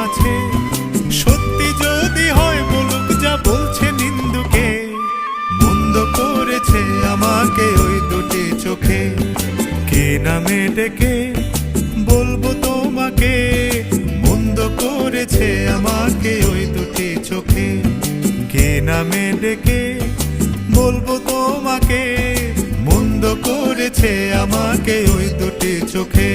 আছে। সত্যি যদি হয় বলুক যা বলছে নিন্দুকে, মন্দ করেছে আমাকে ওই দুটি চোখে। কে নামে ডেকে বলবো তোমাকে, মন্দ করেছে আমাকে ওই দুটি চোখে। কে নামে ডেকে বলবো তোমাকে, মন্দ করেছে আমাকে ওই দুটি চোখে।